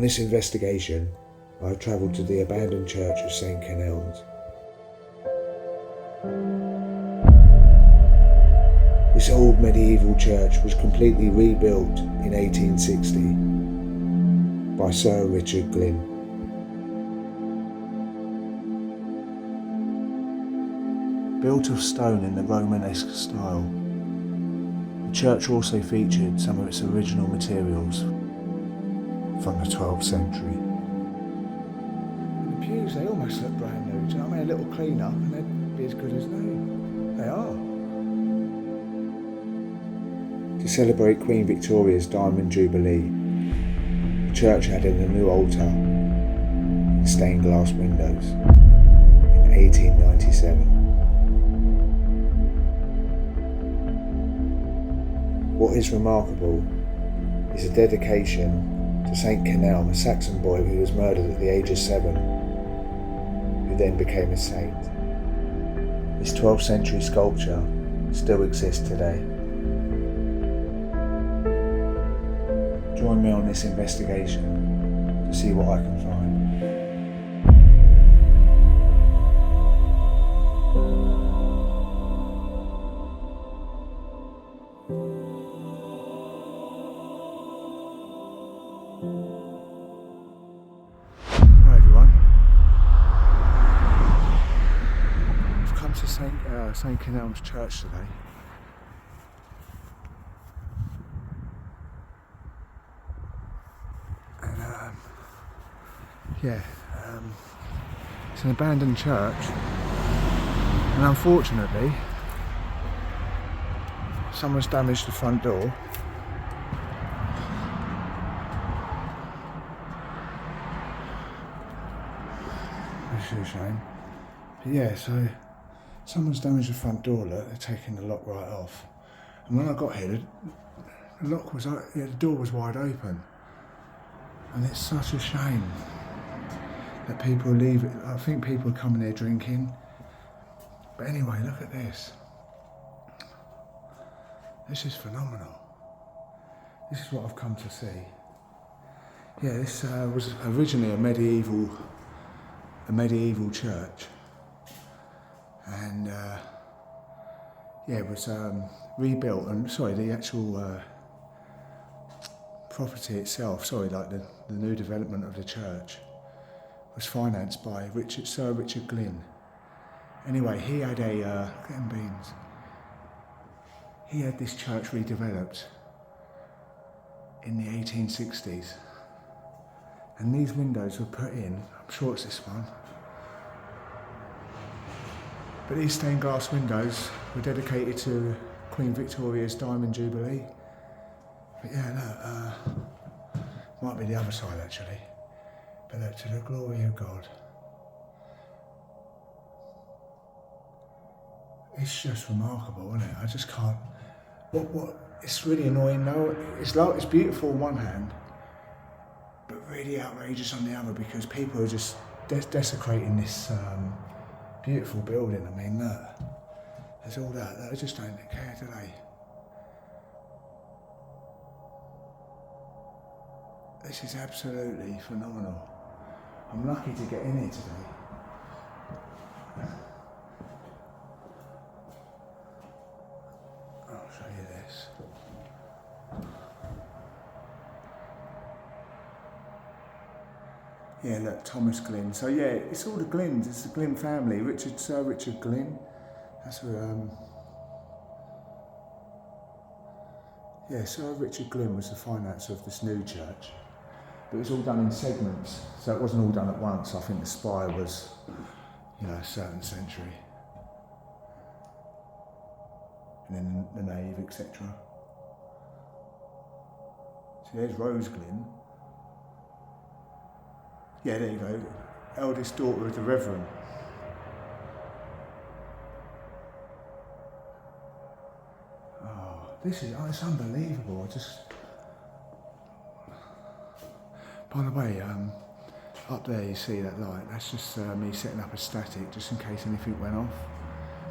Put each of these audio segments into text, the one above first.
this investigation, I have travelled to the abandoned church of St Kenelm's. This old medieval church was completely rebuilt in 1860 by Sir Richard Glynn. Built of stone in the Romanesque style, the church also featured some of its original materials from the 12th century. And the pews, they almost look brand new. Do you know what I mean? A little clean up and they'd be as good as new. They are. To celebrate Queen Victoria's Diamond Jubilee, the church added a new altar and stained glass windows in 1897. What is remarkable is the dedication to St Kenelm, a Saxon boy who was murdered at the age of 7, who then became a saint. This 12th century sculpture still exists today. Join me on this investigation to see what I can find. Hi everyone. I've come to St Kenelm's Church today. It's an abandoned church, and unfortunately someone's damaged the front door. Which is a shame. But yeah, so someone's damaged the front door. Look, they're taking the lock right off. And when I got here, the lock was, the door was wide open. And it's such a shame that people leave it. I think people are coming here drinking. But anyway, look at this. This is phenomenal. This is what I've come to see. Yeah, this was originally a medieval church. And yeah, it was rebuilt, and the actual property itself, like the new development of the church, was financed by Sir Richard Glynn. Anyway, he had getting beans. He had this church redeveloped in the 1860s, and these windows were put in. I'm sure it's this one. But these stained glass windows were dedicated to Queen Victoria's Diamond Jubilee. But yeah, look, might be the other side actually. But look, to the glory of God. It's just remarkable, isn't it? I just can't. It's really annoying though. It's beautiful on one hand, but really outrageous on the other, because people are just desecrating this beautiful building. I mean, look, there's all that. They just don't care, do they? This is absolutely phenomenal. I'm lucky to get in here today. I'll show you this. Yeah, look, Thomas Glynn. So yeah, it's all the Glynns. It's the Glynn family. Sir Richard Glynn. That's who. Yeah, Sir Richard Glynn was the financer of this new church. It was all done in segments, so it wasn't all done at once. I think the spire was, a certain century, and then the nave, etc. So there's Rose Glynn. Yeah, there you go. Eldest daughter of the Reverend. Oh, it's unbelievable. By the way, up there you see that light. That's just me setting up a static just in case anything went off.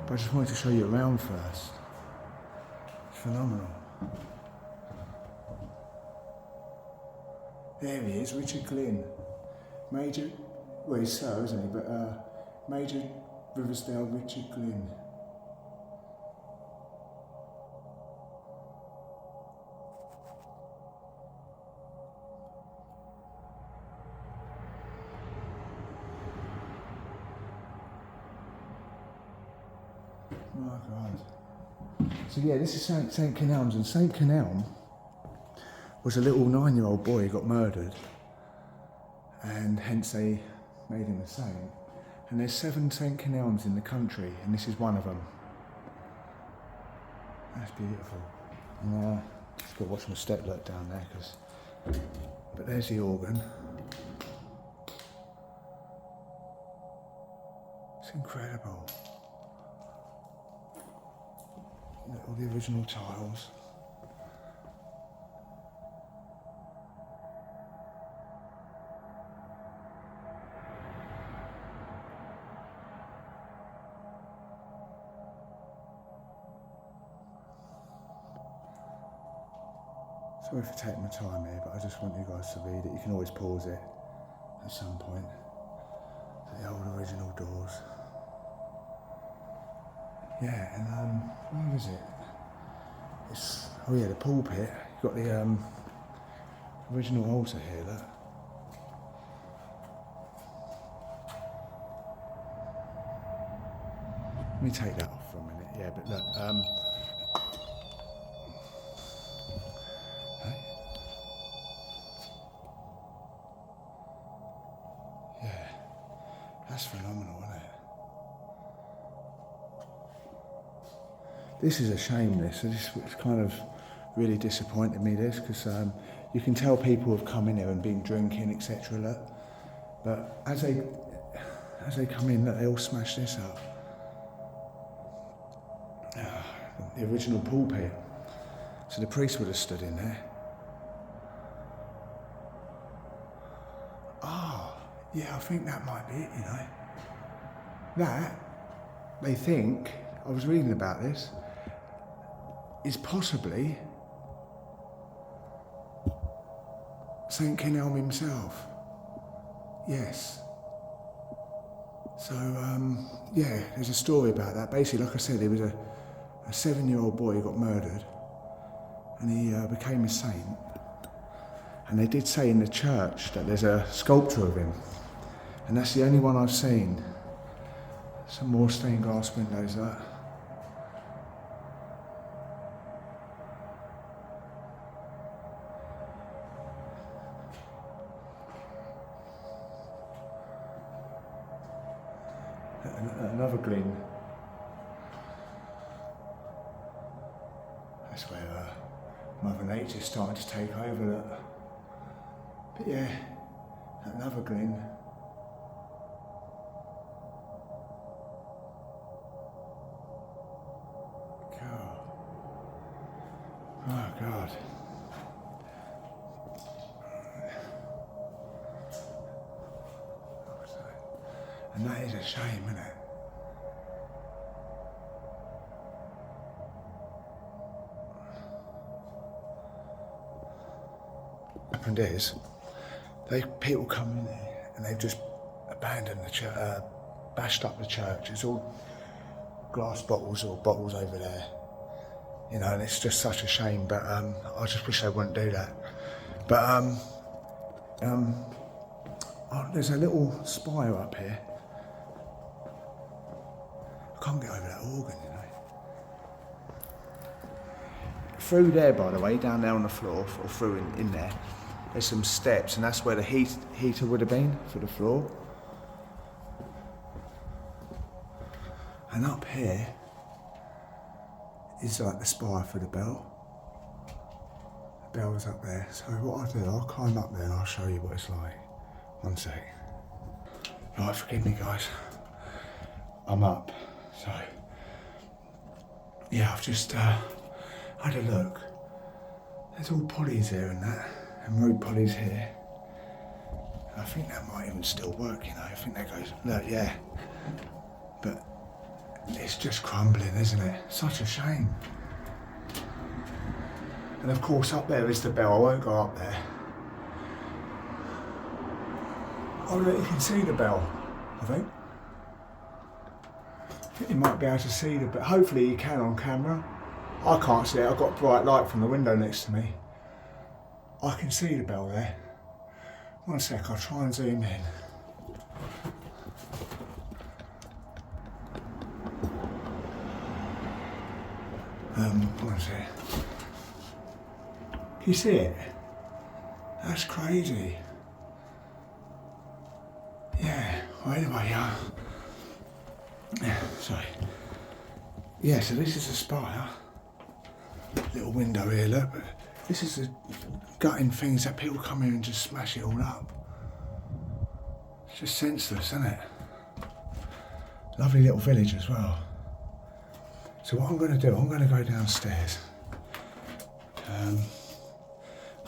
But I just wanted to show you around first. It's phenomenal. There he is, Richard Glynn. Major, well he's Sir, isn't he? But Major Riversdale Richard Glynn. Oh God. So yeah, this is St Kenelm's, and St Kenelm was a little 9-year-old boy who got murdered, and hence they made him a saint. And there's 7 St Kenelms in the country, and this is one of them. That's beautiful. And just got to watch my step look down there, but there's the organ. It's incredible. All the original tiles. Sorry for taking my time here, but I just want you guys to read it. You can always pause it at some point. The old original doors. Yeah, and where is it? It's, oh yeah, the pulpit. You've got the original altar here, look. Let me take that off for a minute. Yeah, but look, yeah, that's phenomenal, isn't it? This is a shame, this kind of really disappointed me, this, because you can tell people have come in here and been drinking, etc. Look. But as they come in, look, they all smash this up. The original pulpit. So the priest would have stood in there. Ah, yeah, I think that might be it, you know. That, they think, I was reading about this, is possibly St Kenelm himself. Yes. So, yeah, there's a story about that. Basically, like I said, there was a 7-year-old boy who got murdered, and he became a saint. And they did say in the church that there's a sculpture of him, and that's the only one I've seen. Some more stained glass windows there. Another Glynn. That's where Mother Nature's starting to take over. Look. But yeah, another Glynn. God. Oh God. And that is a shame, isn't it? What happened is, people come in there and they've just abandoned the church, bashed up the church. It's all glass bottles or bottles over there, you know, and it's just such a shame. But I just wish they wouldn't do that. But there's a little spire up here. I can't get over that organ, you know. Through there, by the way, down there on the floor, or through in there, there's some steps, and that's where the heater would have been for the floor. And up here is like the spire for the bell. The bell's up there. So what I'll do, I'll climb up there and I'll show you what it's like. One sec. Right, forgive me guys. I'm up. So, yeah, I've just had a look. There's all polys here and that, and root polys here. And I think that might even still work, you know. I think that goes, look, yeah. But it's just crumbling, isn't it? Such a shame. And of course up there is the bell. I won't go up there. Oh look, you can see the bell, I think. I think you might be able to see the bell. Hopefully you can on camera. I can't see it, I've got a bright light from the window next to me. I can see the bell there. One sec, I'll try and zoom in. One sec. Can you see it? That's crazy. Yeah, well anyway, sorry. Yeah, so this is the spire. Little window here, look. This is the gutting things that people come here and just smash it all up. It's just senseless, isn't it? Lovely little village as well. So what I'm going to do, I'm going to go downstairs.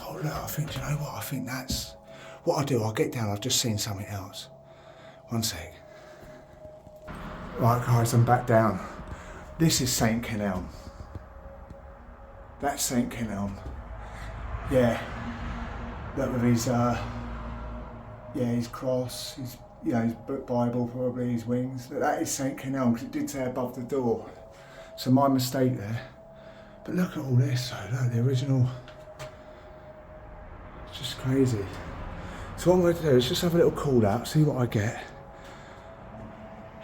Oh look, I think, do you know what? I think that's... What I'll do, I'll get down, I've just seen something else. One sec. Right guys, I'm back down. This is St. Kenelm. That's St. Kenelm. Yeah. Look with his, his cross, his, his book Bible probably, his wings. Look, that is St. Kenelm, because it did say above the door. So my mistake there. But look at all this, so look, the original. It's just crazy. So what I'm going to do is just have a little call out, see what I get.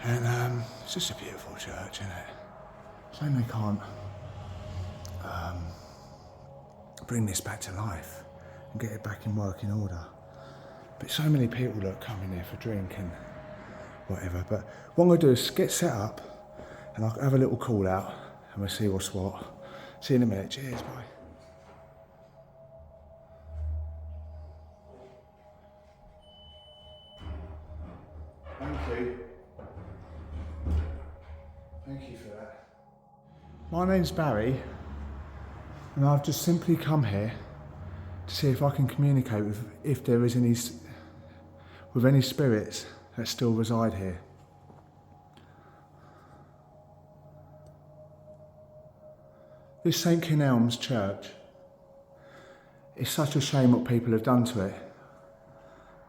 And it's just a beautiful church, isn't it? Shame they can't bring this back to life and get it back in working order. But so many people that come in here for drink and whatever. But what I'm going to do is get set up and I'll have a little call out and we'll see what's what. See you in a minute. Cheers, bye. Thank you. Thank you for that. My name's Barry, and I've just simply come here to see if I can communicate with if there is any spirits that still reside here. This St. Kenelm's church, it's such a shame what people have done to it.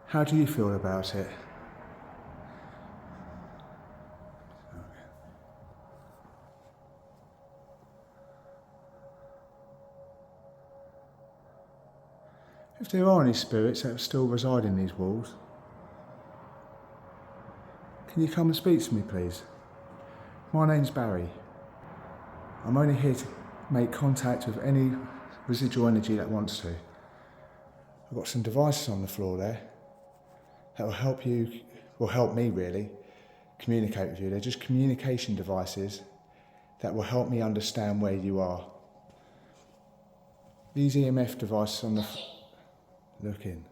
How do you feel about it? If there are any spirits that still reside in these walls, can you come and speak to me, please? My name's Barry. I'm only here to make contact with any residual energy that wants to. I've got some devices on the floor there that will help you, will help me really, communicate with you. They're just communication devices that will help me understand where you are. These EMF devices on the look in.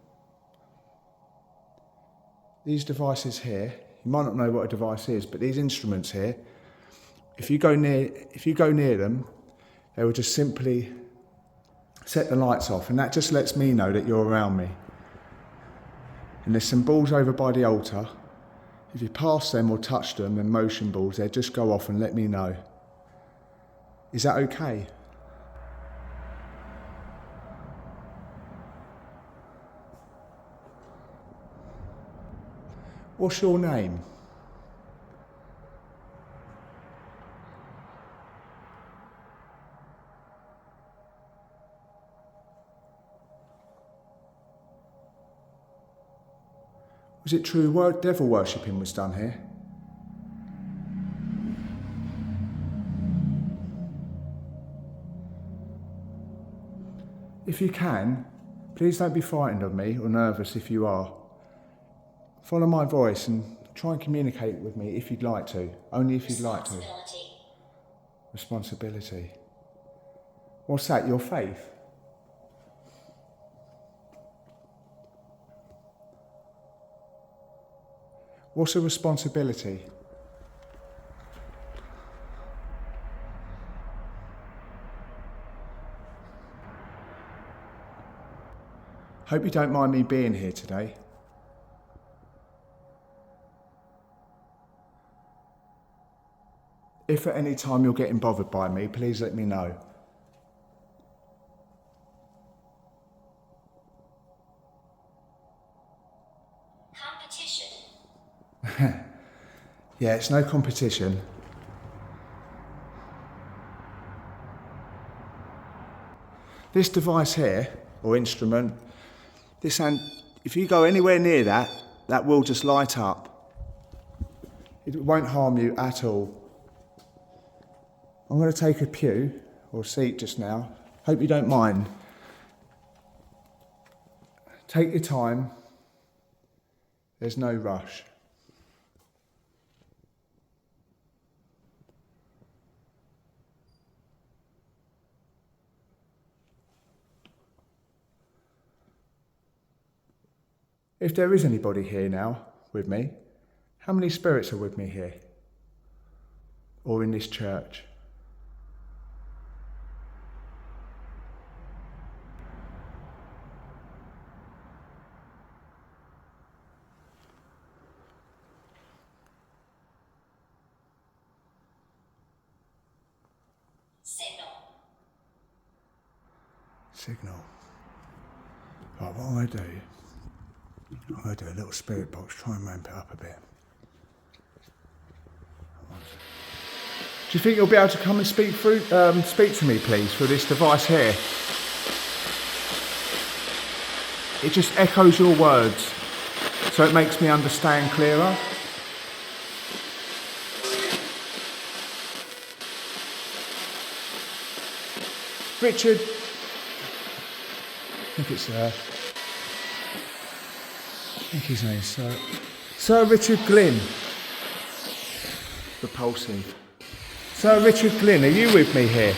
These devices here, you might not know what a device is, but these instruments here, if you go near them, they will just simply set the lights off, and that just lets me know that you're around me. And there's some balls over by the altar. If you pass them or touch them, and motion balls, they just go off and let me know. Is that okay? What's your name? Was it true devil worshipping was done here? If you can, please don't be frightened of me or nervous if you are. Follow my voice and try and communicate with me if you'd like to, only if you'd like to. Responsibility. What's that, your faith? What's a responsibility? Hope you don't mind me being here today. If at any time you're getting bothered by me, please let me know. Yeah, it's no competition. This device here, or instrument, if you go anywhere near that, that will just light up. It won't harm you at all. I'm going to take a pew, or seat just now. Hope you don't mind. Take your time. There's no rush. If there is anybody here now with me, how many spirits are with me here? Or in this church? Signal. Right, what I'm going to do, I'm going to do a little spirit box, try and ramp it up a bit. Do you think you'll be able to come and speak to me, please, through this device here? It just echoes your words, so it makes me understand clearer. Richard, I think his name's Sir Richard Glynn. Repulsive. Sir Richard Glynn, are you with me here?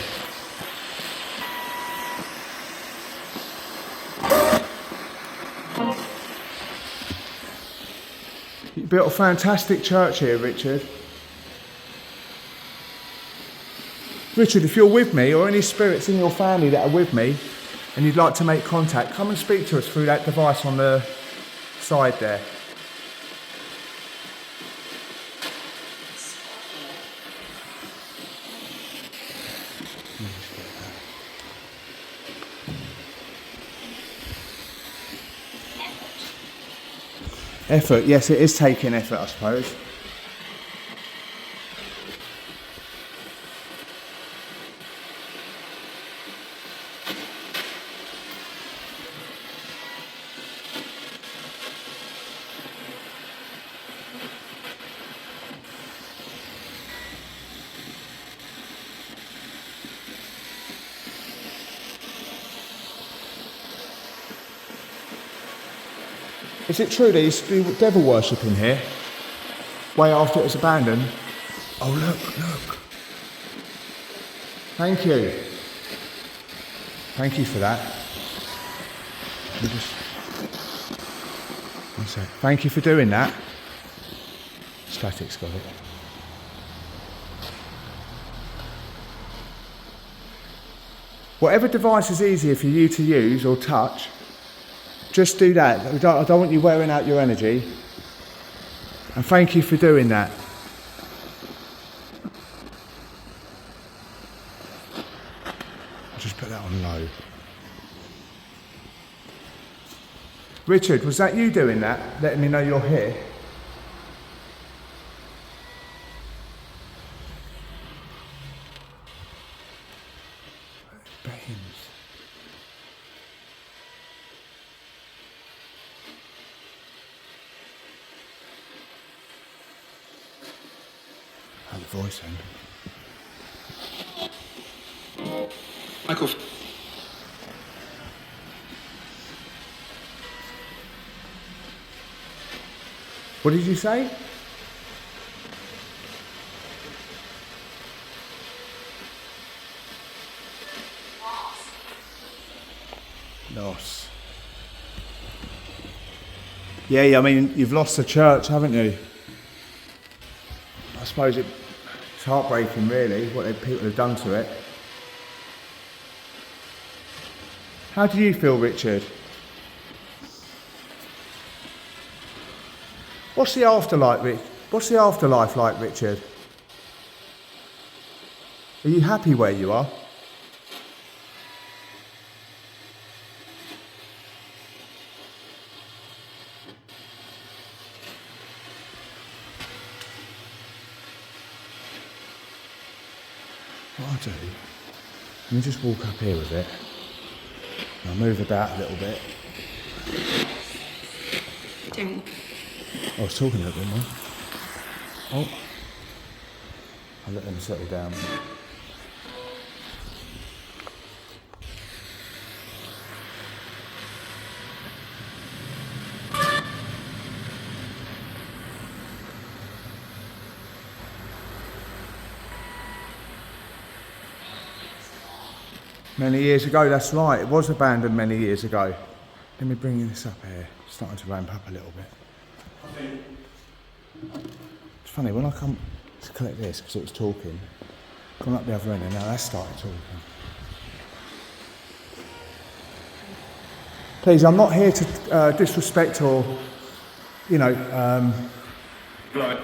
You built a fantastic church here, Richard. Richard, if you're with me, or any spirits in your family that are with me, and you'd like to make contact, come and speak to us through that device on the side there. Effort, yes, it is taking effort, I suppose. Is it true they used to do devil worship in here? Way after it was abandoned? Oh, look. Thank you. Thank you for that. One sec. Thank you for doing that. Static's got it. Whatever device is easier for you to use or touch, just do that. I don't want you wearing out your energy. And thank you for doing that. I'll just put that on low. Richard, was that you doing that? Letting me know you're here? The voice end. Michael. What did you say? Loss. Yeah, I mean, you've lost the church, haven't you? I suppose it's heartbreaking, really, what people have done to it. How do you feel, Richard? What's the afterlife like, Richard? Are you happy where you are? do, let me just walk up here with it. And I'll move about a little bit. I was talking a little bit more. Oh. I'll let them settle down. Many years ago, that's right, it was abandoned many years ago. Let me bring this up here, it's starting to ramp up a little bit. It's funny, when I come to collect this, because it was talking, come up the other end and now that's started talking. Please, I'm not here to disrespect or, Right.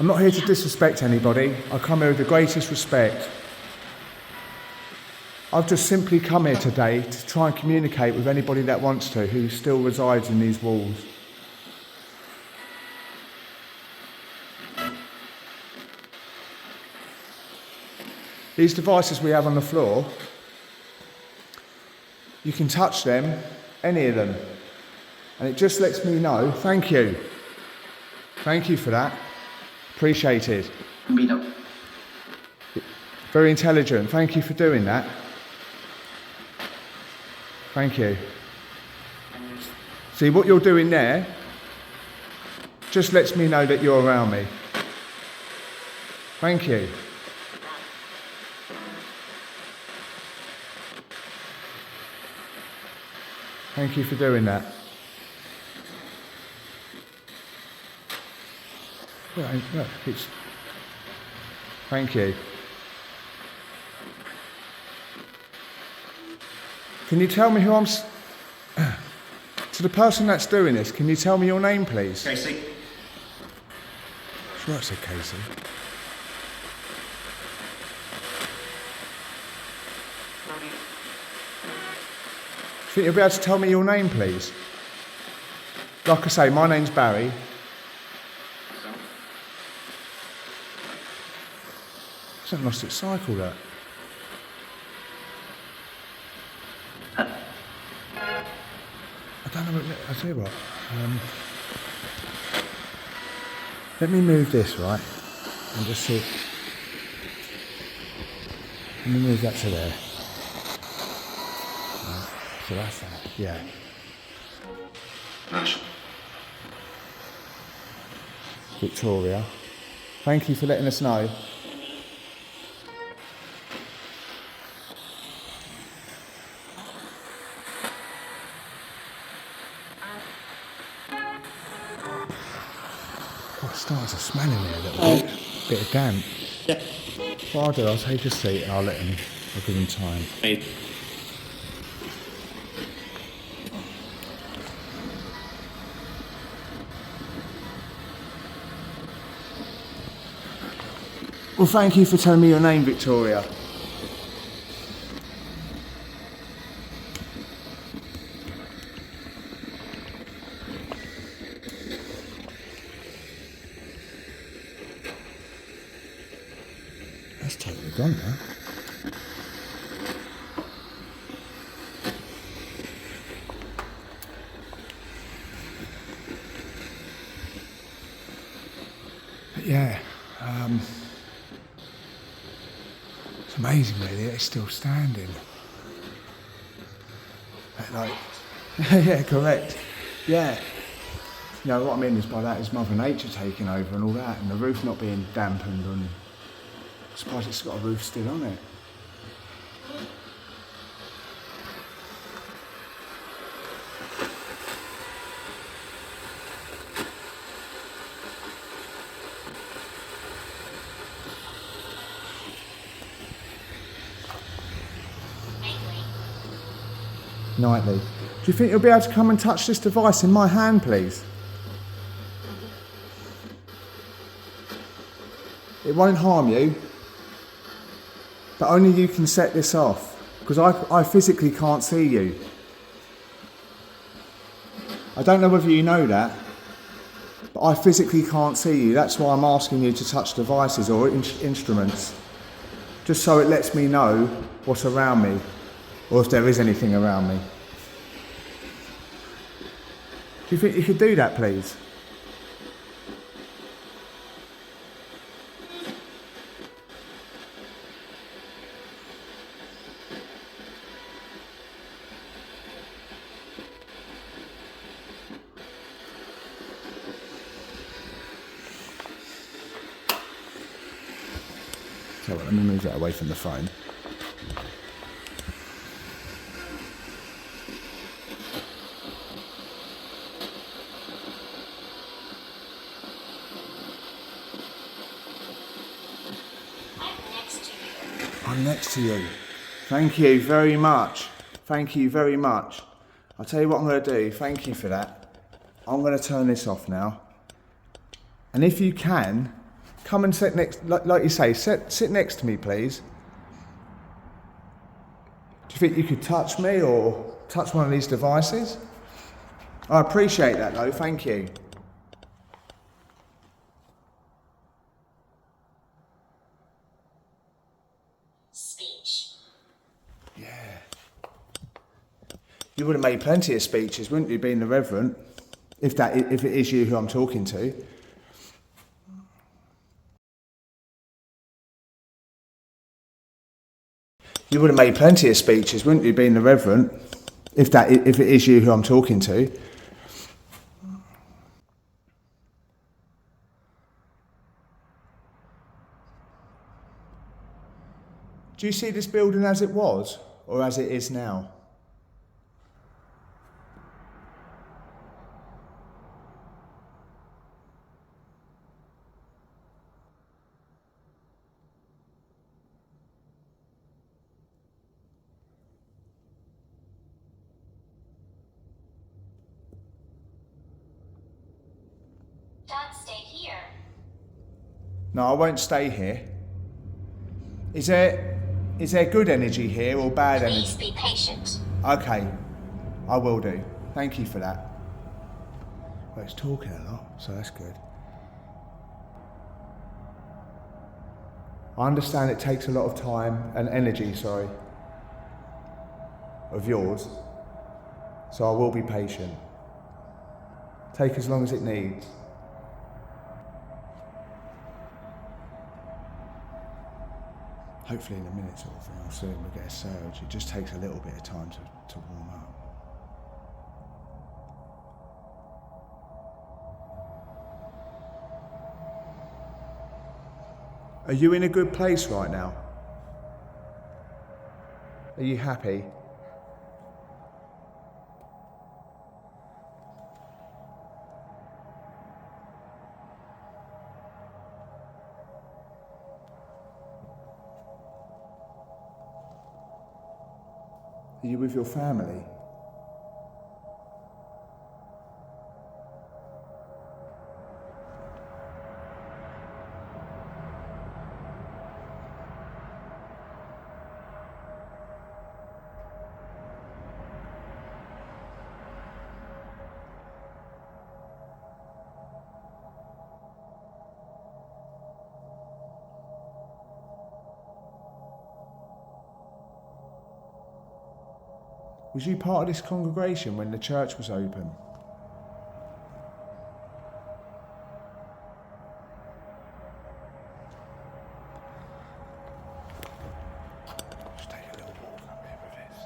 I'm not here to disrespect anybody. I come here with the greatest respect. I've just simply come here today to try and communicate with anybody that wants to, who still resides in these walls. These devices we have on the floor, you can touch them, any of them, and it just lets me know, thank you. Thank you for that. Appreciated. Very intelligent. Thank you for doing that. Thank you. See, what you're doing there just lets me know that you're around me. Thank you. Thank you for doing that. Look, it's... Thank you. Can you tell me who I'm... To the person that's doing this, can you tell me your name, please? Casey. Sure, I said Casey. Think you'll be able to tell me your name, please? Like I say, my name's Barry. It's not lost its cycle, that. I don't know what... I'll tell you what. Let me move this, right? And just see... Let me move that to there. Right. So that's that, yeah. Nice. Victoria. Thank you for letting us know. Oh, it starts to smell in here a little bit of damp. Yeah. What I'll do, I'll take a seat and I'll give him time. Hey. Well, thank you for telling me your name, Victoria. That's totally gone now. But yeah, it's amazing really that it's still standing. Like, yeah, correct. Yeah. You know, what I mean is by that is Mother Nature taking over and all that, and the roof not being dampened, and I suppose it's got a roof still on it. Nightly. Do you think you'll be able to come and touch this device in my hand, please? It won't harm you, but only you can set this off, because I physically can't see you. I don't know whether you know that, but I physically can't see you. That's why I'm asking you to touch devices or instruments. Just so it lets me know what's around me, or if there is anything around me. Do you think you could do that, please? So let me move that away from the phone. I'm next to you. Thank you very much. Thank you very much. I'll tell you what I'm going to do. Thank you for that. I'm going to turn this off now. And if you can, come and sit next, like you say, sit next to me, please. Do you think you could touch me or touch one of these devices? I appreciate that though, thank you. Speech. Yeah. You would have made plenty of speeches, wouldn't you, being the Reverend? If it is you who I'm talking to. You would have made plenty of speeches, wouldn't you, being the Reverend? If it is you who I'm talking to. Do you see this building as it was, or as it is now? Don't stay here. No, I won't stay here. Is there good energy here or bad energy? Please be patient. Okay, I will do. Thank you for that. Well, it's talking a lot, so that's good. I understand it takes a lot of time and energy, of yours, so I will be patient. Take as long as it needs. Hopefully in a minute sort of thing, I'll soon we'll get a surge. It just takes a little bit of time to warm up. Are you in a good place right now? Are you happy? Are you with your family? Was you part of this congregation when the church was open? Just take a little walk up here with this.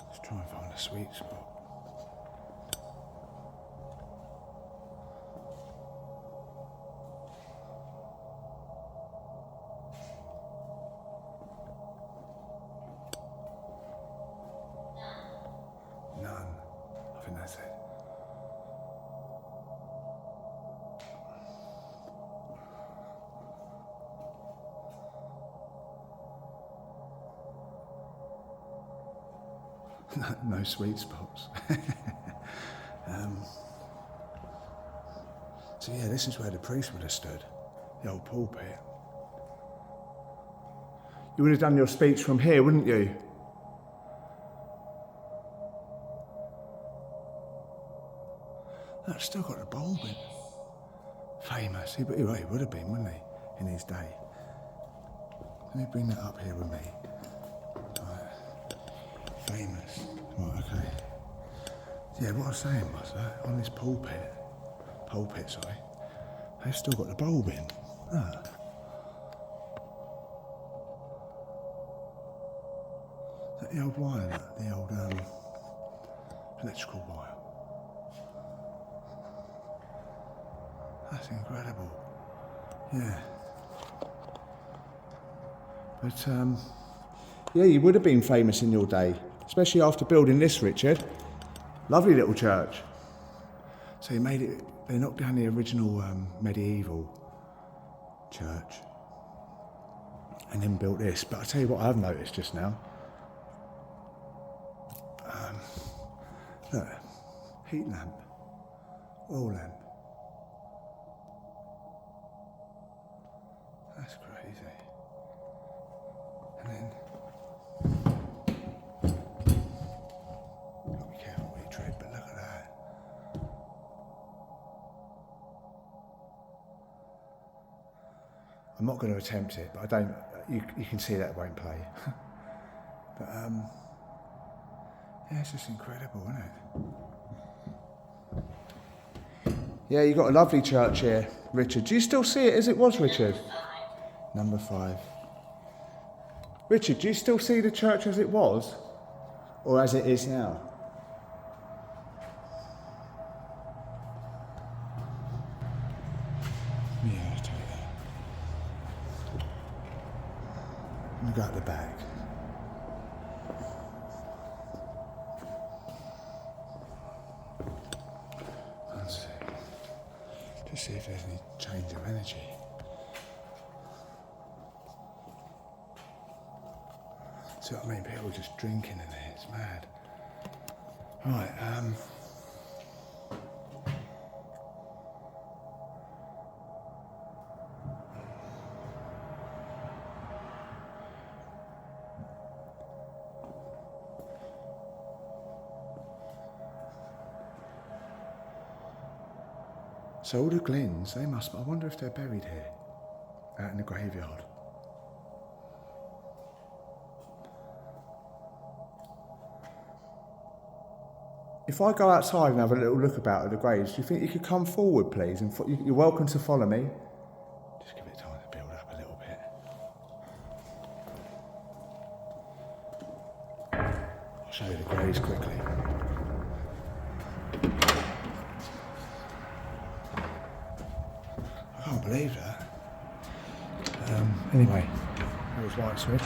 Let's try and find a sweet spot. None. I think that's it. No sweet spots. So yeah, this is where the priest would have stood, the old pulpit. You would have done your speech from here, wouldn't you? That's still got a bulb in. Famous. He would have been, wouldn't he, in his day? Let me bring that up here with me. Right. Famous. Right, okay. Yeah, what I was saying was that on this pulpit, sorry, they've still got the bulb in. Ah. That the old wire, the old electrical wire. That's incredible. Yeah. But yeah, you would have been famous in your day, especially after building this, Richard. Lovely little church. So you made it, they knocked down the original medieval church and then built this. But I'll tell you what I've noticed just now. Look, heat lamp, oil lamp. That's crazy. And then, gotta be careful where you tread, but look at that. I'm not going to attempt it, but I don't. You can see that it won't play. But yeah, it's just incredible, isn't it? Yeah, you got a lovely church here, Richard. Do you still see it as it was, Richard? Number 5. Richard, do you still see the church as it was, or as it is now? Yeah, I'll tell you that. Let me go at the back. Let's see. Just see if there's any change of energy. See what I mean? People just drinking in there, it's mad. Right, so all the Glynns, they must, I wonder if they're buried here, out in the graveyard. If I go outside and have a little look about at the graves, do you think you could come forward, please? And you're welcome to follow me. Just give it time to build up a little bit. I'll show you the graves quickly. I can't believe that. Anyway, that was light switch.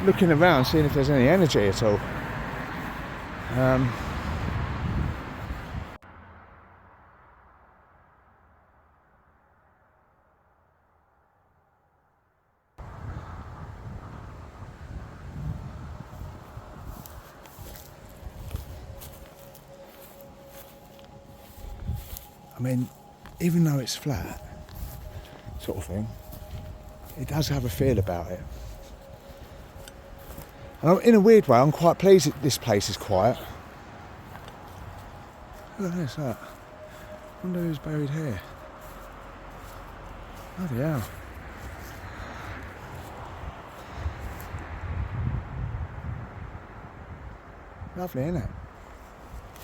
Looking around, seeing if there's any energy at all. I mean, even though it's flat, sort of thing, it does have a feel about it. And in a weird way, I'm quite pleased that this place is quiet. Look at this, look. I wonder who's buried here. Bloody hell. Lovely, isn't it?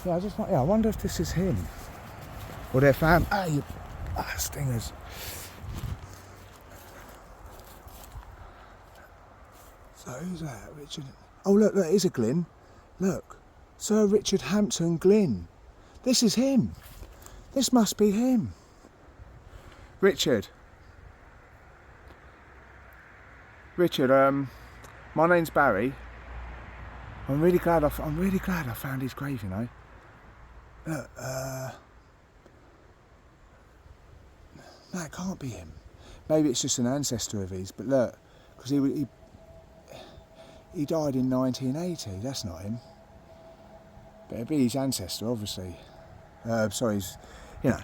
Yeah, I wonder if this is him. Or their family. Stingers. So who's that, Richard? Oh look, it is a Glynn. Look, Sir Richard Hampton Glynn. This is him. This must be him. Richard. My name's Barry. I'm really glad I found his grave, you know. Look, no, it can't be him. Maybe it's just an ancestor of his, but look, because he died in 1980, that's not him. But it'd be his ancestor, obviously. You know.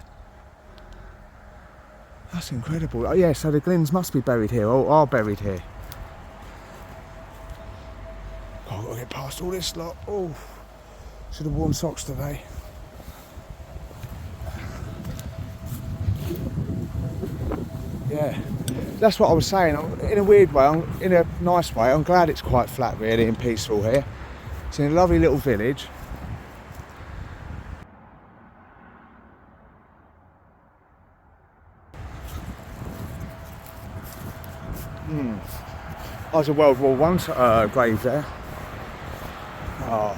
That's incredible. Oh yeah, so the Glynns must be buried here, or are buried here. God, I've got to get past all this lot. Oh, should have worn socks today. Yeah, that's what I was saying. In a weird way, in a nice way, I'm glad it's quite flat really and peaceful here. It's in a lovely little village. There's a World War One grave there. Oh.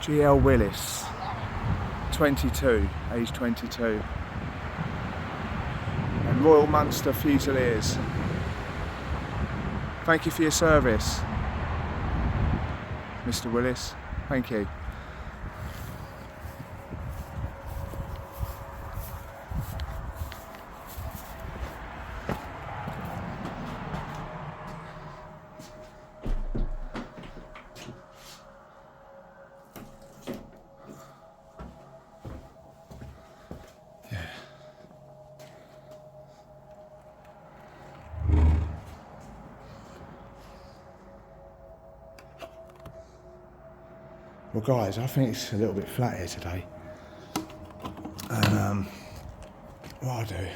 G.L. Willis, 22, age 22. And Royal Munster Fusiliers. Thank you for your service, Mr. Willis. Thank you. Well guys, I think it's a little bit flat here today. And what I'll do,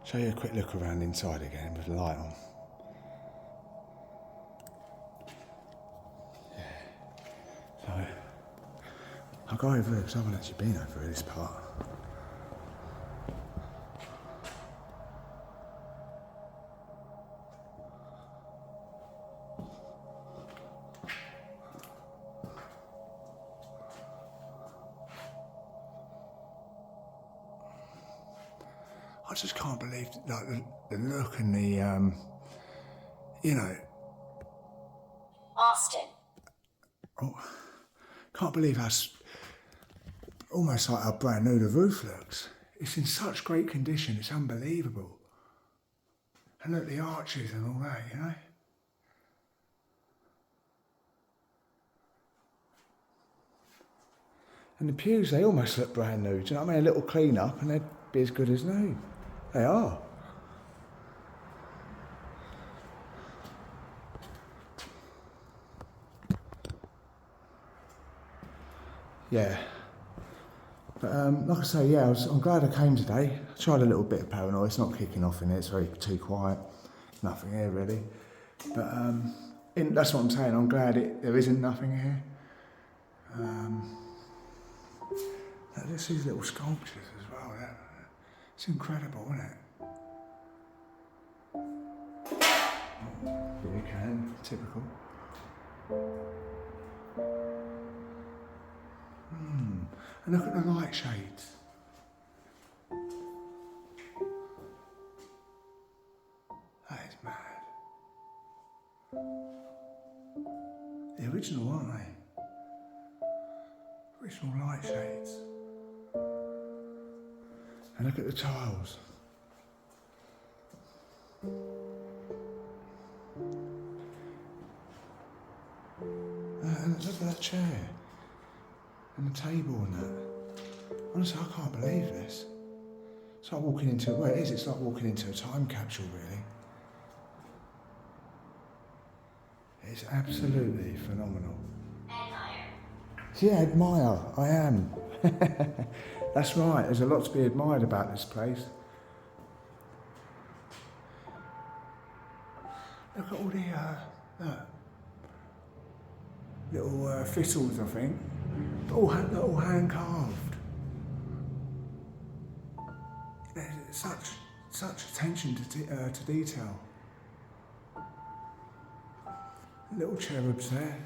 show you a quick look around inside again with the light on. Yeah. So, I'll go over here because I haven't actually been over this part. I just can't believe like the look and the you know. Austin. Oh, can't believe how almost like how brand new the roof looks. It's in such great condition. It's unbelievable. And look, the arches and all that, you know. And the pews, they almost look brand new. Do you know what I mean? A little clean up and they'd be as good as new. They are. Yeah. But like I say, yeah, I'm glad I came today. I tried a little bit of paranoia. It's not kicking off in here. It's very too quiet. Nothing here really. But that's what I'm saying. I'm glad there isn't nothing here. There's these little sculptures as well. It's incredible, isn't it? Beer can, typical. And look at the light shades. That is mad. The original, aren't they? Original light shades. And look at the tiles. And look at that chair. And the table and that. Honestly, I can't believe this. It's like walking into, well it is, it's like walking into a time capsule really. It's absolutely phenomenal. Admire. Yeah, admire, I am. That's right, there's a lot to be admired about this place. Look at all the little thistles, I think. All hand carved. There's such attention to detail. Little cherubs there.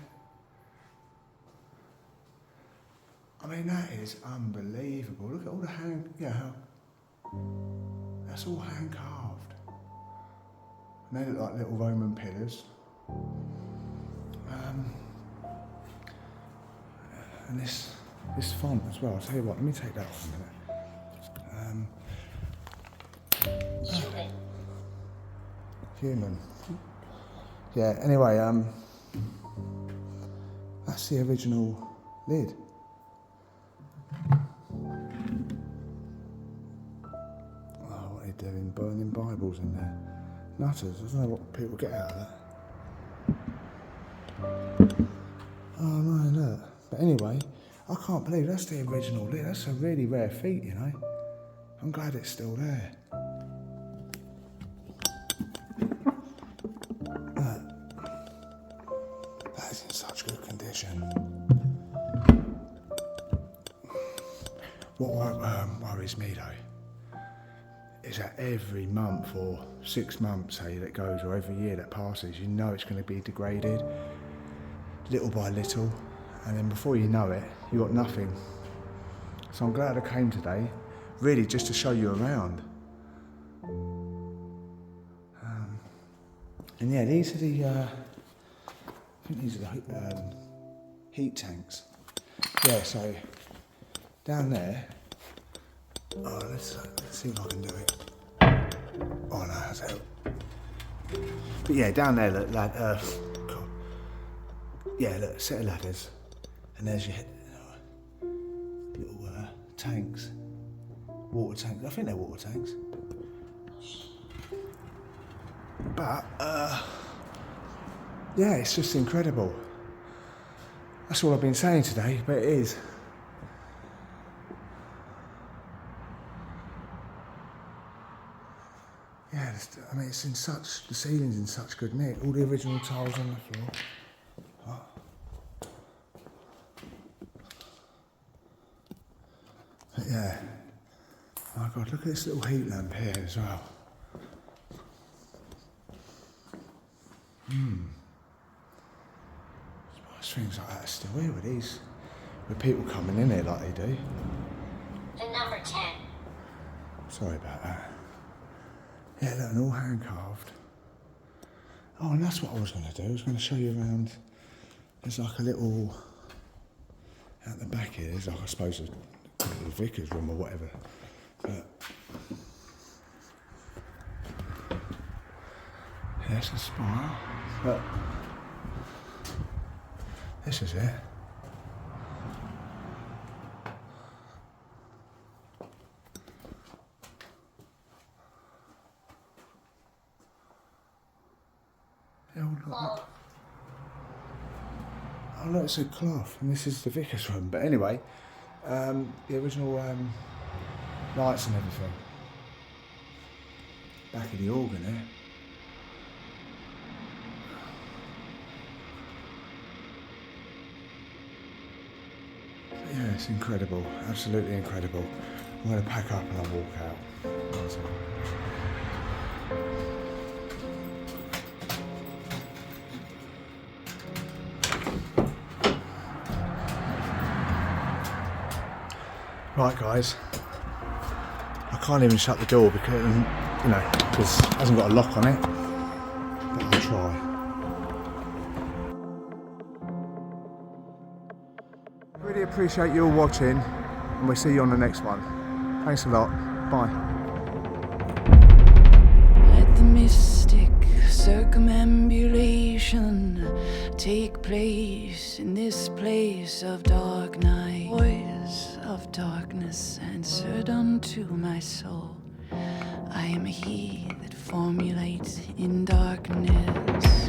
I mean, that is unbelievable. Look at all the that's all hand carved. And they look like little Roman pillars. And this font as well. I'll tell you what, let me take that off a minute. Human. Yeah, anyway, that's the original lid. Oh, what are they doing? Burning Bibles in there. Nutters, I don't know what people get out of that. Oh no, look. But anyway, I can't believe that's the original lid. That's a really rare feat, you know. I'm glad it's still there. That is in such good condition. What worries me though is that every month or 6 months, say, that goes, or every year that passes, you know it's going to be degraded little by little, and then before you know it, you got nothing. So I'm glad I came today, really just to show you around. And yeah, these are the I think these are the heat tanks. Yeah, so down there. Oh, let's see if I can do it. Oh no, that's out. But yeah, down there, look, God. Yeah, look, set of ladders, and there's your little tanks, water tanks. I think they're water tanks. But yeah, it's just incredible. That's all I've been saying today, but it is. Yeah, I mean, it's in such, the ceiling's in such good nick. All the original tiles on the floor. Oh. But yeah. Oh my God, look at this little heat lamp here as well. Things like that are still here with people coming in here like they do. The number 10. Sorry about that. Yeah, look, and all hand carved. Oh, and that's what I was going to do. I was going to show you around. There's like a little, out the back here, there's like, I suppose, a little vicar's room or whatever. But there's a spiral. But this is it. Oh look, it's a cloth, and this is the vicar's room. But anyway, the original lights and everything. Back of the organ there. Yeah, it's incredible, absolutely incredible. I'm going to pack up and I'll walk out. Right guys, I can't even shut the door because, you know, because it hasn't got a lock on it, but I'll try. Really appreciate you all watching, and we'll see you on the next one. Thanks a lot. Bye. Let the mystic circumambulation take place in this place of dark night. Voice of darkness answered unto my soul. I am he that formulates in darkness.